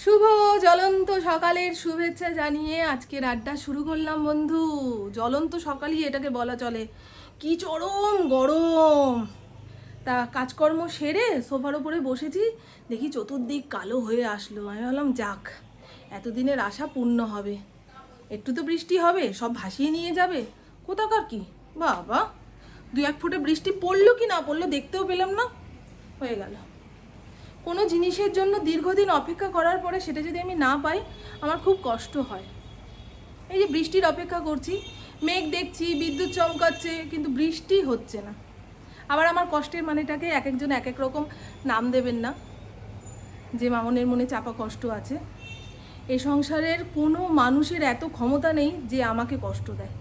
শুভ জ্বলন্ত সকালের শুভেচ্ছা জানিয়ে আজকের আড্ডা শুরু করলাম বন্ধু। জ্বলন্ত সকালই এটাকে বলা চলে, কি চরম গরম। তা কাজকর্ম সেরে সোফার উপরে বসেছি, দেখি চতুর্দিক কালো হয়ে আসলো। আমি ভাবলাম যাক, এতদিনের আশা পূর্ণ হবে, একটু তো বৃষ্টি হবে, সব ভাসিয়ে নিয়ে যাবে। কোথাকার কি বাবা, দু এক ফোঁটা বৃষ্টি পড়লো কি না পড়লো দেখতেও পেলাম না, হয়ে গেল। কোনো জিনিসের জন্য দীর্ঘদিন অপেক্ষা করার পরে সেটা যদি আমি না পাই, আমার খুব কষ্ট হয়। এই যে বৃষ্টির অপেক্ষা করছি, মেঘ দেখছি, বিদ্যুৎ চমকাচ্ছে, কিন্তু বৃষ্টি হচ্ছে না। আবার আমার কষ্টের মানেটাকে এক একজন এক এক রকম নাম দেবেন না, যে মামনের মনে চাপা কষ্ট আছে। এই সংসারের কোনো মানুষের এত ক্ষমতা নেই যে আমাকে কষ্ট দেয়,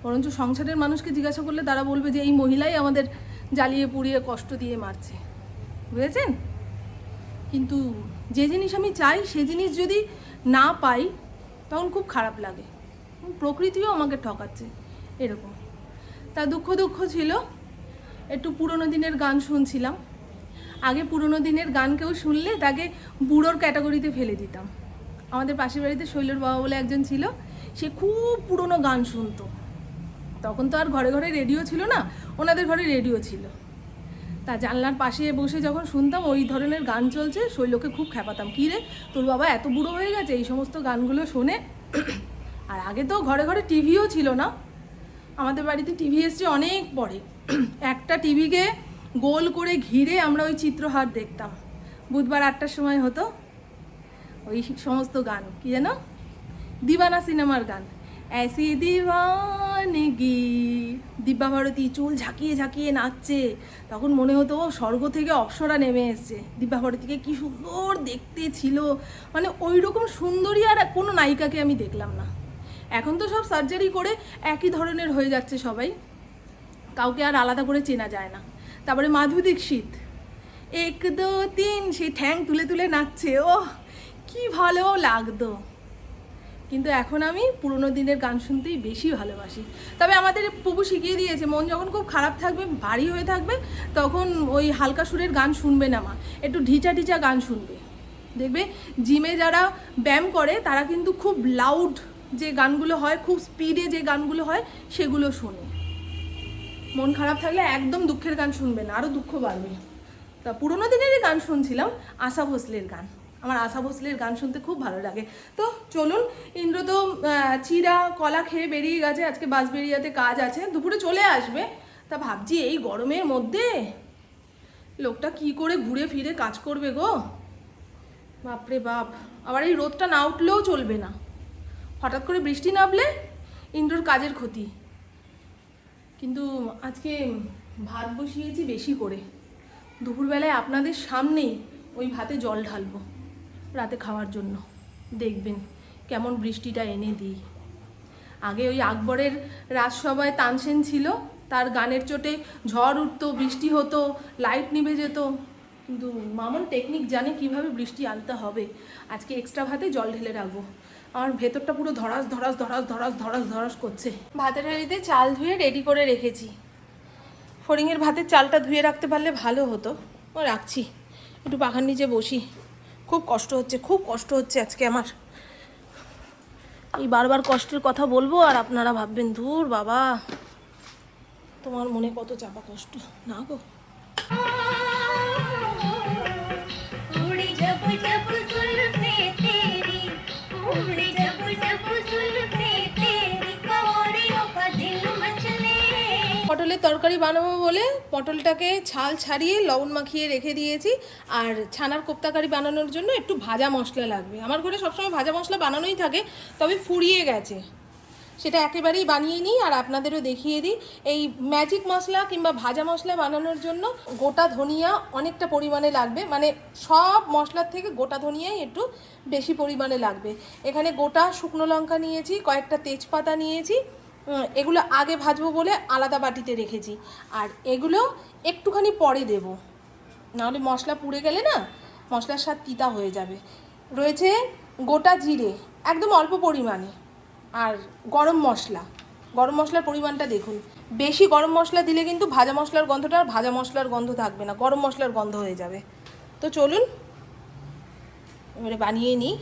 বরঞ্চ সংসারের মানুষকে জিজ্ঞাসা করলে তারা বলবে যে এই মহিলাই আমাদের জ্বালিয়ে পুড়িয়ে কষ্ট দিয়ে মারছে, বুঝেছেন? কিন্তু যে জিনিস আমি চাই সে জিনিস যদি না পাই তখন খুব খারাপ লাগে, প্রকৃতিও আমাকে ঠকাচ্ছে এরকম। তা দুঃখ ছিল, একটু পুরনো দিনের গান শুনছিলাম। আগে পুরনো দিনের গান কেউ শুনলে তাকে বুড়োর ক্যাটাগরিতে ফেলে দিতাম। আমাদের পাশের বাড়িতে শৈলর বাবা বলে একজন ছিল, সে খুব পুরনো গান শুনতো। তখন তো আর ঘরে ঘরে রেডিও ছিল না, ওনাদের ঘরে রেডিও ছিল। তা জানলার পাশে বসে যখন শুনতাম ওই ধরনের গান চলছে, শৈলকে খুব খ্যাপাতাম, কী রে তোর বাবা এত বুড়ো হয়ে গেছে এই সমস্ত গানগুলো শোনে। আর আগে তো ঘরে ঘরে টিভিও ছিল না, আমাদের বাড়িতে টিভি এসছে অনেক পরে। একটা টিভিকে গোল করে ঘিরে আমরা ওই চিত্রহার দেখতাম, বুধবার 8টার সময় হতো। ওই সমস্ত গান কি যেন, দিবানা সিনেমার গান, ऐसी दीवानगी, দিব্যা ভারতী চুল ঝাঁকিয়ে ঝাঁকিয়ে নাচছে, তখন মনে হতো স্বর্গ থেকে অপ্সরা নেমে এসছে। দিব্যা ভারতীকে কি সুন্দর দেখতে ছিল, মানে ওই রকম সুন্দরী আর কোনো নায়িকাকে আমি দেখলাম না। এখন তো সব সার্জারি করে একই ধরনের হয়ে যাচ্ছে সবাই, কাউকে আর আলাদা করে চেনা যায় না। তারপরে মাধুরী দীক্ষিত, 1 2 3 সেই ঠ্যাং তুলে তুলে নাচছে, ও কি ভালো লাগতো। কিন্তু এখন আমি পুরোনো দিনের গান শুনতেই বেশি ভালোবাসি। তবে আমাদের প্রভু শিখিয়ে দিয়েছে, মন যখন খুব খারাপ থাকবে, ভারী হয়ে থাকবে, তখন ওই হালকা সুরের গান শুনবে না মা, একটু ঢিচা ঢিচা গান শুনবে। দেখবে জিমে যারা ব্যায়াম করে তারা কিন্তু খুব লাউড যে গানগুলো হয়, খুব স্পিডে যে গানগুলো হয় সেগুলো শোনে। মন খারাপ থাকলে একদম দুঃখের গান শুনবে না, আরও দুঃখ বাড়বে। তা পুরোনো দিনেরই গান শুনছিলাম, আশা ভোসলের গান। আমার আশা ভোসলের গান শুনতে খুব ভালো লাগে। তো চলুন, ইন্দ্র তো চিরা কলা খেয়ে বেরিয়ে গেছে, আজকে বাঁশবেড়িয়াতে কাজ আছে, দুপুরে চলে আসবে। তা ভাবছি এই গরমের মধ্যে লোকটা কি করে ঘুরে ফিরে কাজ করবে গো, বাপরে বাপ। আবার এই রোদটা না উঠলেও চলবে না, হঠাৎ করে বৃষ্টি নামলে ইন্দ্রর কাজের ক্ষতি। কিন্তু আজকে ভাত বসিয়েছি বেশি করে, দুপুরবেলায় আপনাদের সামনেই ওই ভাতে জল ঢালবো রাতে খাওয়ার জন্য। দেখবেন কেমন বৃষ্টিটা এনে দিই। আগে ওই আকবরের রাজসভায় তানসেন ছিল, তার গানের চোটে ঝড় উঠতো, বৃষ্টি হতো, লাইট নিভে যেত, কিন্তু মামন টেকনিক জানে কিভাবে বৃষ্টি আনতে হবে। আজকে এক্সট্রা ভাতে জল ঢেলে রাখবো, আমার ভেতরটা পুরো ধরাস ধরাস ধরাস ধরাস ধরাস ধরাস করছে। ভাতের হাঁড়িতে চাল ধুয়ে রেডি করে রেখেছি, ফড়িংয়ের ভাতের চালটা ধুয়ে রাখতে পারলে ভালো হতো। ও রাখছি, একটু পাখার নিচে বসি। খুব কষ্ট হচ্ছে, খুব কষ্ট হচ্ছে আজকে আমার। এই বারবার কষ্টের কথা বলবো আর আপনারা ভাববেন ধুর বাবা, তোমার মনে কত চাপা কষ্ট। না গো, পটলের তরকারি বানাবো বলে পটলটাকে ছাল ছাড়িয়ে লবণ মাখিয়ে রেখে দিয়েছি। আর ছানার কোপ্তাকারি বানানোর জন্য একটু ভাজা মশলা লাগবে। আমার ঘরে সবসময় ভাজা মশলা বানানোই থাকে, তবে ফুরিয়ে গেছে, সেটা একেবারেই বানিয়ে নিই আর আপনাদেরও দেখিয়ে দিই। এই ম্যাজিক মশলা কিংবা ভাজা মশলা বানানোর জন্য গোটা ধনিয়া অনেকটা পরিমাণে লাগবে, মানে সব মশলার থেকে গোটা ধনিয়াই একটু বেশি পরিমাণে লাগবে। এখানে গোটা শুকনো লঙ্কা নিয়েছি, কয়েকটা তেজপাতা নিয়েছি, এগুলো আগে ভাজবো বলে আলাদা বাটিতে রেখেছি। আর এগুলো একটুখানি পরে দেব, নাহলে মশলা পুড়ে গেলে না মশলার স্বাদ তিতা হয়ে যাবে। রয়েছে গোটা জিরে একদম অল্প পরিমাণে, আর গরম মশলার পরিমাণটা দেখুন। বেশি গরম মশলা দিলে কিন্তু ভাজা মশলার গন্ধটা আর ভাজা মশলার গন্ধ থাকবে না, গরম মশলার গন্ধ হয়ে যাবে। তো চলুন এবারে বানিয়ে নিই।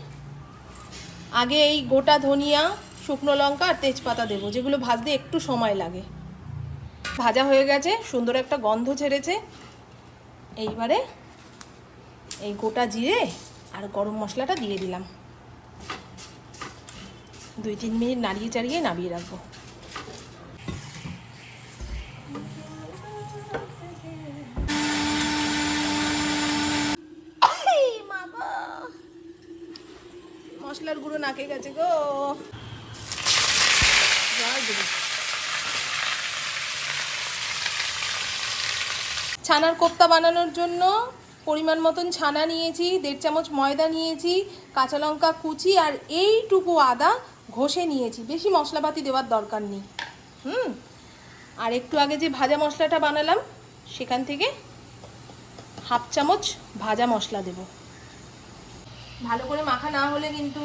আগে এই গোটা ধনিয়া, শুকনো লঙ্কা আর তেজপাতা দেবো, যেগুলো ভাজতে একটু সময় লাগে। ভাজা হয়ে গেছে, সুন্দর একটা গন্ধ ছেড়েছে। এইবারে এই গোটা জিরে আর গরম মশলাটা দিয়ে দিলাম। 2-3 মিনিট নাড়িয়ে চাড়িয়ে নামিয়ে রাখবো। মশলার গুঁড়ো নাকে গেছে গো। ছানার কোপ্তা বানানোর জন্য পরিমাণ মতন ছানা নিয়েছি, 1.5 চামচ ময়দা নিয়েছি, কাঁচা লঙ্কা কুচি আর এইটুকু আদা ঘষে নিয়েছি। বেশি মশলাপাতি দেওয়ার দরকার নেই। আর একটু আগে যে ভাজা মশলাটা বানালাম সেখান থেকে 1/2 চামচ ভাজা মশলা দেব। ভালো করে মাখা না হলে কিন্তু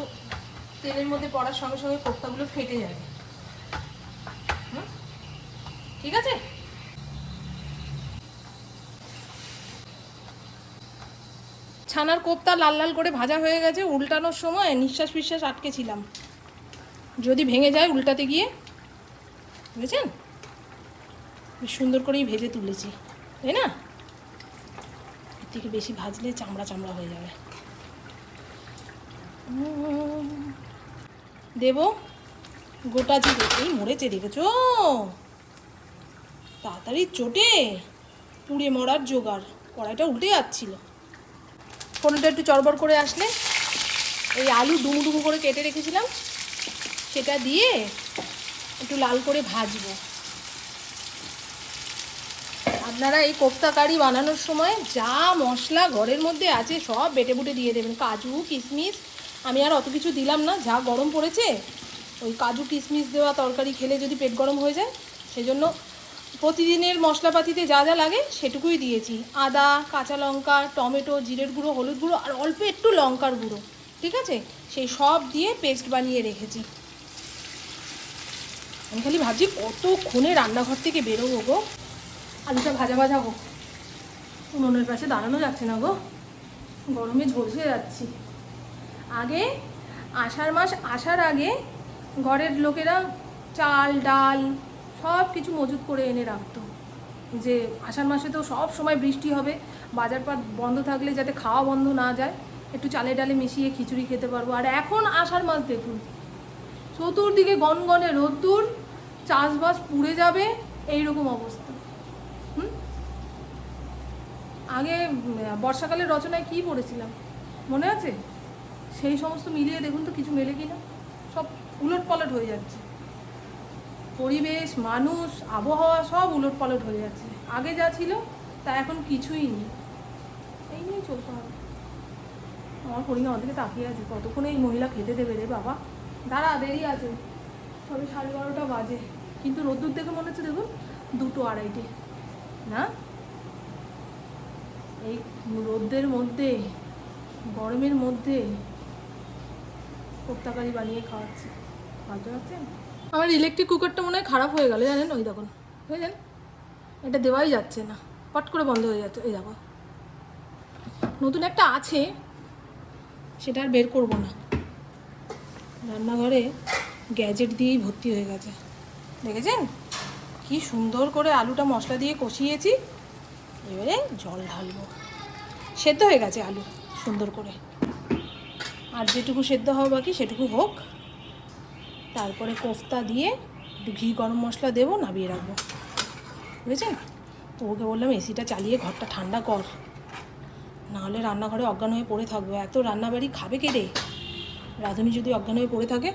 তেলের মধ্যে পড়ার সঙ্গে সঙ্গে কোপ্তাগুলো ফেটে যাবে। ঠিক আছে? ছানার কোপ্তা লাল লাল করে ভাজা হয়ে গেছে। উল্টানোর সময় নিঃশ্বাস ফিশ্বাস আটকেছিলাম, যদি ভেঙে যায় উল্টাতে গিয়ে, বুঝেছেন? বেশ সুন্দর করেই ভেজে তুলেছি, তাই না? এর থেকে বেশি ভাজলে চামড়া চামড়া হয়ে যাবে। দেব গোটা জিরে। এই মরেছে, দেখেছো? তাড়াতাড়ি চটে পুড়ে মরার জোগাড়। কড়াইটা উল্টে যাচ্ছিল। ফোনটা একটু চড়বড় করে আসলে এই আলু ডুমু ডুমু করে কেটে রেখেছিলাম সেটা দিয়ে একটু লাল করে ভাজবো। আপনারা এই কোপ্তা কারি বানানোর সময় যা মশলা ঘরের মধ্যে আছে সব বেটে বুটে দিয়ে দেবেন। কাজু কিশমিশ আমি আর অত কিছু দিলাম না, যা গরম পড়েছে ওই কাজু কিশমিশ দেওয়া তরকারি খেলে যদি পেট গরম হয়ে যায়, সেজন্য প্রতিদিনের মশলাপাতিতে যা যা লাগে সেটুকুই দিয়েছি। আদা, কাঁচা লঙ্কা, টমেটো, জিরের গুঁড়ো, হলুদ গুঁড়ো আর অল্প একটু লঙ্কার গুঁড়ো, ঠিক আছে? সেই সব দিয়ে পেস্ট বানিয়ে রেখেছি। আমি খালি ভাবছি কতক্ষণে রান্নাঘর থেকে বেরোবো গো। আলুটা ভাজা ভাজা হোক, উনুনের পাশে দাঁড়ানো যাচ্ছে না গো, গরমে ঝলসে যাচ্ছি। আগে আষাঢ় মাস আসার আগে ঘরের লোকেরা চাল ডাল সব কিছু মজুত করে এনে রাখতো, যে আষাঢ় মাসে তো সব সময় বৃষ্টি হবে, বাজারপাট বন্ধ থাকলে যাতে খাওয়া বন্ধ না যায়, একটু চালে ডালে মিশিয়ে খিচুড়ি খেতে পারবো। আর এখন আষাঢ় মাস দেখুন, চতুর্দিকে গনগনে রোদ্দুর, চাষবাস পুড়ে যাবে, এইরকম অবস্থা। আগে বর্ষাকালের রচনায় কি পড়েছিলাম মনে আছে? সেই সমস্ত মিলিয়ে দেখুন তো কিছু মেলে কিনা। সব উলট পালট হয়ে যাচ্ছে, পরিবেশ, মানুষ, আবহাওয়া সব উলট পালট হয়ে যাচ্ছে। আগে যা ছিল তা এখন কিছুই নেই। এই নিয়েই চলতে হবে। আমার পরিণা আমাদেরকে তাকিয়ে আছে, কতক্ষণ এই মহিলা খেতে দেবে রে বাবা। দাঁড়া, দেরি আছে, সবে 12:30 বাজে। কিন্তু রোদ্দুর দেখে মনে হচ্ছে দেখুন 2-2:30 না? এই রোদ্রের মধ্যে, গরমের মধ্যে কোপ্তাকারি বানিয়ে খাওয়াচ্ছে, ভাবতে পারছেন? আমার ইলেকট্রিক কুকারটা মনে হয় খারাপ হয়ে গেল, জানেন? ওই দেখুন, বুঝলেন? এটা দেওয়াই যাচ্ছে না, পট করে বন্ধ হয়ে যাচ্ছে। এই দেখো, নতুন একটা আছে, সেটা আর বের করবো না। রান্নাঘরে গ্যাজেট দিয়েই ভর্তি হয়ে গেছে, দেখেছেন? কি সুন্দর করে আলুটা মশলা দিয়ে কষিয়েছি। এবারে জল ঢালবো। সেদ্ধ হয়ে গেছে আলু সুন্দর করে, আর যেটুকু সেদ্ধ হওয়া বাকি সেটুকু হোক। তারপরে কোফতা দিয়ে একটু ঘি গরম মশলা দেবো, নামিয়ে রাখবো, বুঝেছেন? তো ওকে বললাম এসিটা চালিয়ে ঘরটা ঠান্ডা কর, নাহলে রান্নাঘরে অজ্ঞান হয়ে পড়ে থাকবো। এত রান্নাবাড়ি খাবে কে রে? রাঁধুনি যদি অজ্ঞান হয়ে পড়ে থাকে,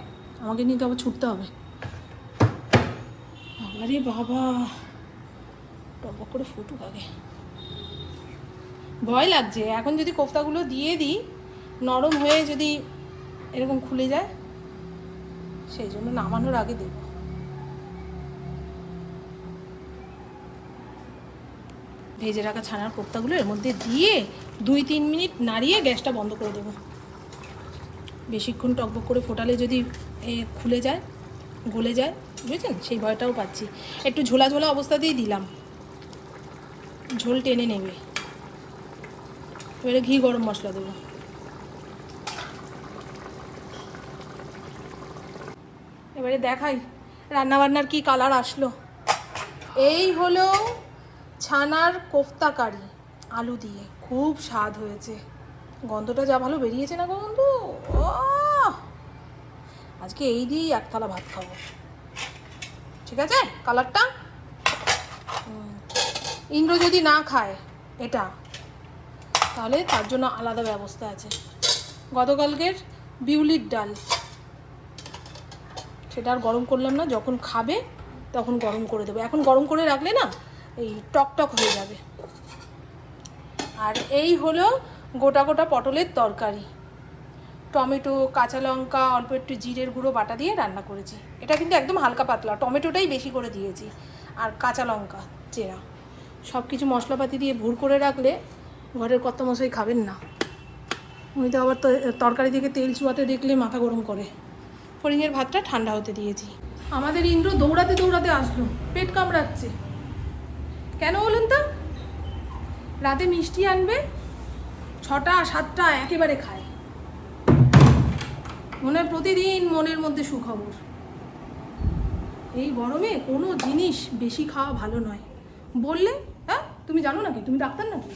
আমাকে নিয়ে তো আবার ছুটতে হবে। আরে বাবা, টক করে ফুটুক আগে, ভয় লাগছে। এখন যদি কোফতাগুলো দিয়ে দিই, নরম হয়ে যদি এরকম খুলে যায়, সেই জন্য নামানোর আগে দেব। ভেজে রাখা ছানার কোফতাগুলো এর মধ্যে দিয়ে 2-3 মিনিট নাড়িয়ে গ্যাসটা বন্ধ করে দেবো। বেশিক্ষণ টকবক করে ফোটালে যদি খুলে যায়, গলে যায়, বুঝেছেন? সেই ভয়টাও পাচ্ছি। একটু ঝোলা ঝোলা অবস্থাতেই দিলাম, ঝোল টেনে নেবে। এবারে ঘি গরম মশলা দেবো। এবারে দেখাই রান্নাবান্নার কি কালার আসলো। এই হলো ছানার কোফতা কারি আলু দিয়ে, খুব স্বাদ হয়েছে। গন্ধটা যা ভালো বেরিয়েছে না গো বন্ধু, আজকে এই দিয়েই এক থালা ভাত খাবো। ঠিক আছে কালারটা। ইন্দ্র যদি না খায় এটা, তাহলে তার জন্য আলাদা ব্যবস্থা আছে। গতকালকের বিউলির ডাল, সেটা আর গরম করলাম না, যখন খাবে তখন গরম করে দেবো। এখন গরম করে রাখলে না এই টকটক হয়ে যাবে। আর এই হলো গোটা গোটা পটলের তরকারি, টমেটো, কাঁচা লঙ্কা, অল্প একটু জিরের গুঁড়ো বাটা দিয়ে রান্না করেছি। এটা কিন্তু একদম হালকা পাতলা, টমেটোটাই বেশি করে দিয়েছি, আর কাঁচা লঙ্কা চেরা। সব কিছু মশলাপাতি দিয়ে ভুর করে রাখলে ঘরের কর্তামশাই খাবেন না। উনি তো আবার তরকারি থেকে তেল চুয়াতে দেখলে মাথা গরম করে। ফড়িংয়ের ভাতটা ঠান্ডা হতে দিয়েছি। আমাদের ইন্দ্র দৌড়াতে দৌড়াতে আসলো, পেট কামড়াচ্ছে। কেন বলুন তো? রাতে মিষ্টি আনবে, 6টা 7টা একেবারে খায়। মনে হয় প্রতিদিন মনের মধ্যে সুখবর। এই গরমে কোনো জিনিস বেশি খাওয়া ভালো নয় বললে। হ্যাঁ, তুমি জানো নাকি? তুমি ডাক্তার নাকি?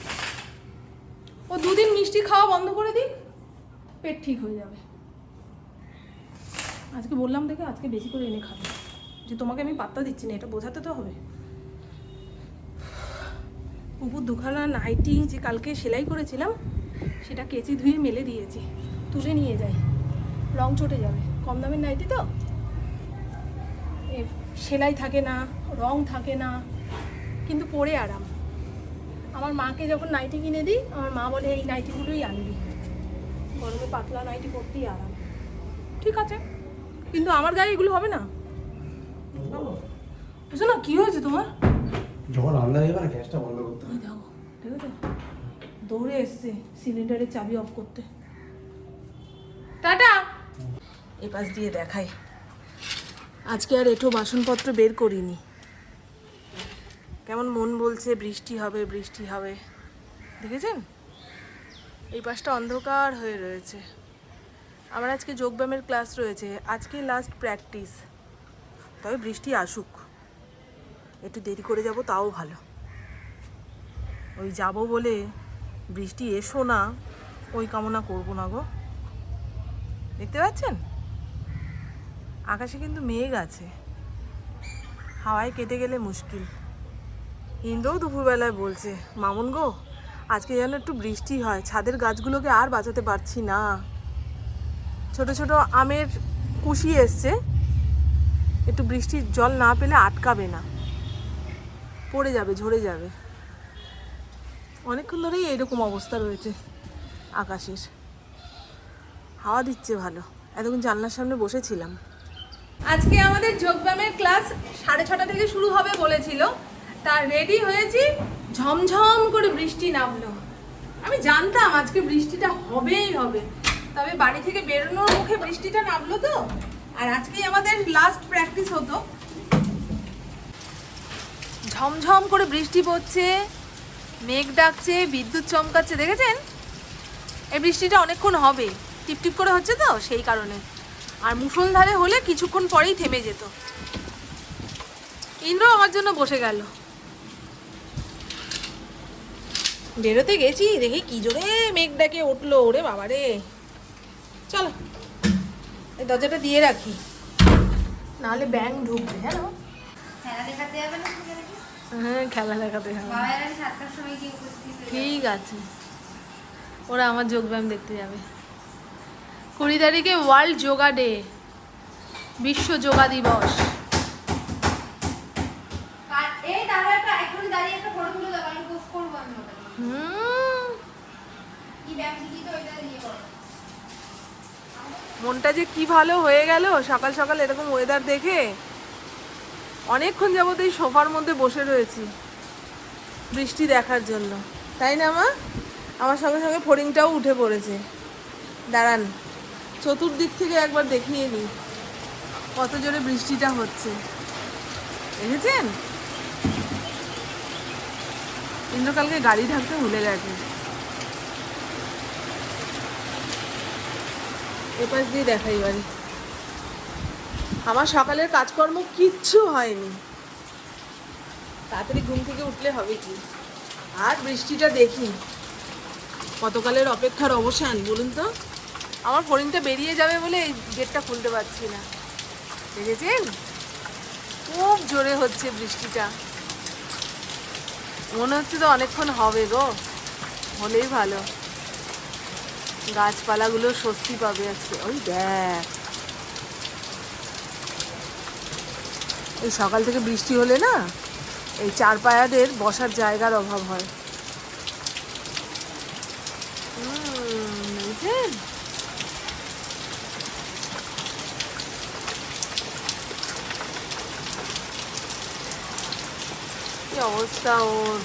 ও 2 দিন মিষ্টি খাওয়া বন্ধ করে দিক, পেট ঠিক হয়ে যাবে। আজকে বললাম দেখে আজকে বেশি করে এনে খাবে, যে তোমাকে আমি পাত্তা দিচ্ছি না, এটা বোঝাতে তো হবে। উপর দুখানা নাইটি যে কালকে সেলাই করেছিলাম, সেটা কেচি ধুয়ে মেলে দিয়েছি, তুলে নিয়ে যাই, রং চটে যাবে। কম দামের নাইটি তো, সেলাই থাকে না, রং থাকে না, কিন্তু পরে আরাম। আমার মাকে যখন নাইটি কিনে দিই, আমার মা বলে এই নাইটিগুলোই আনবি, গরমে পাতলা নাইটি পরতেই আরাম। ঠিক আছে, কিন্তু আমার গায়ে এগুলো হবে না। বুঝছো না কি হয়েছে তোমার? যখন রান্না হয়ে গেলে গ্যাসটা বন্ধ করতে হবে। দেখো, দেখেছো, দৌড়ে এসছে সিলিন্ডারের চাবি অফ করতে। টাটা। এপাশ দিয়ে দেখাই, আজকে আর এঁঠো বাসনপত্র বের করিনি। কেমন মন বলছে বৃষ্টি হবে বৃষ্টি হবে, দেখেছেন? এই পাশটা অন্ধকার হয়ে রয়েছে। আমার আজকে যোগব্যায়ামের ক্লাস রয়েছে, আজকে লাস্ট প্র্যাকটিস। তবে বৃষ্টি আসুক, একটু দেরি করে যাব তাও ভালো। ওই যাব বলে বৃষ্টি এসো না, ওই কামনা করবো না গো। দেখতে পাচ্ছেন আকাশে কিন্তু মেঘ আছে, হাওয়ায় কেটে গেলে মুশকিল। ইন্দ্রও দুপুরবেলায় বলছে, মামুন গো আজকে যেন একটু বৃষ্টি হয়, ছাদের গাছগুলোকে আর বাঁচাতে পারছি না। ছোট ছোট আমের কুশি এসছে, একটু বৃষ্টির জল না পেলে আটকাবে না, পড়ে যাবে, ঝরে যাবে। অনেকক্ষণ ধরেই এইরকম অবস্থা রয়েছে আকাশের, হাওয়া দিচ্ছে ভালো। এতক্ষণ জানলার সামনে বসেছিলাম। আজকে আমাদের যোগব্যায়ামের ক্লাস 6:30 থেকে শুরু হবে বলেছিল, তার রেডি হয়েছি, ঝমঝম করে বৃষ্টি নামলো। আমি জানতাম আজকে বৃষ্টিটা হবেই হবে, তবে বাড়ি থেকে বেরোনোর মুখে বৃষ্টিটা নামলো তো। আর আজকেই আমাদের লাস্ট প্র্যাকটিস হতো। ঝমঝম করে বৃষ্টি পড়ছে, মেঘ ডাকছে, বিদ্যুৎ চমকাচ্ছে, দেখেছেন? এই বৃষ্টিটা অনেকক্ষণ হবে, টিপটিপ করে হচ্ছে তো সেই কারণে। আর মুষলধারে হলে কিছুক্ষণ পরেই থেমে যেত। ইন্দ্র আমার জন্য বসে গেল। বেরোতে গেছি, দেখি কি জোরে মেঘ ডাকে উঠলো, ওরে বাবারে। চলো এই দরজাটা দিয়ে রাখি, নাহলে ব্যাং ঢুকবে। হ্যাঁ হ্যাঁ, খেলা দেখাতে হবে। ঠিক আছে, ওরা আমার যোগব্যায়াম দেখতে যাবে। 20 তারিখে ওয়ার্ল্ড যোগা ডে, বিশ্ব যোগা দিবস। মনটা যে কি ভালো হয়ে গেল সকাল সকাল এরকম ওয়েদার দেখে। অনেকক্ষণ যাবত এই সোফার মধ্যে বসে রয়েছি বৃষ্টি দেখার জন্য, তাই না মা? আমার সঙ্গে সঙ্গে ফড়িংটাও উঠে পড়েছে। দাঁড়ান চতুর্দিক থেকে একবার দেখিয়ে নিই কত জোরে বৃষ্টিটা হচ্ছে, দেখেছেন? ইন্দ্রকালকে গাড়ি ঢাকতে ভুলে গেছে। এপাশ দিয়ে দেখাই বাড়ি, আমার সকালের কাজকর্ম কিচ্ছু হয়নি, তাড়াতাড়ি ঘুম থেকে উঠলে হবে কি। আর বৃষ্টিটা দেখি কতকালের অপেক্ষার অবসান বলুন তো। আমার ফড়িংটা বেরিয়ে যাবে বলে এই গেটটা খুলতে পারছি না, দেখেছেন খুব জোরে হচ্ছে বৃষ্টিটা। মনে হচ্ছে তো অনেকক্ষণ হবে গো, হলেই ভালো, গাছপালাগুলো স্বস্তি পাবে আজকে। ওই দেখ, এই সকাল থেকে বৃষ্টি হলে না এই চারপায়াদের বসার জায়গার অভাব হয়। বুঝলেন? কি অবস্থা ওর।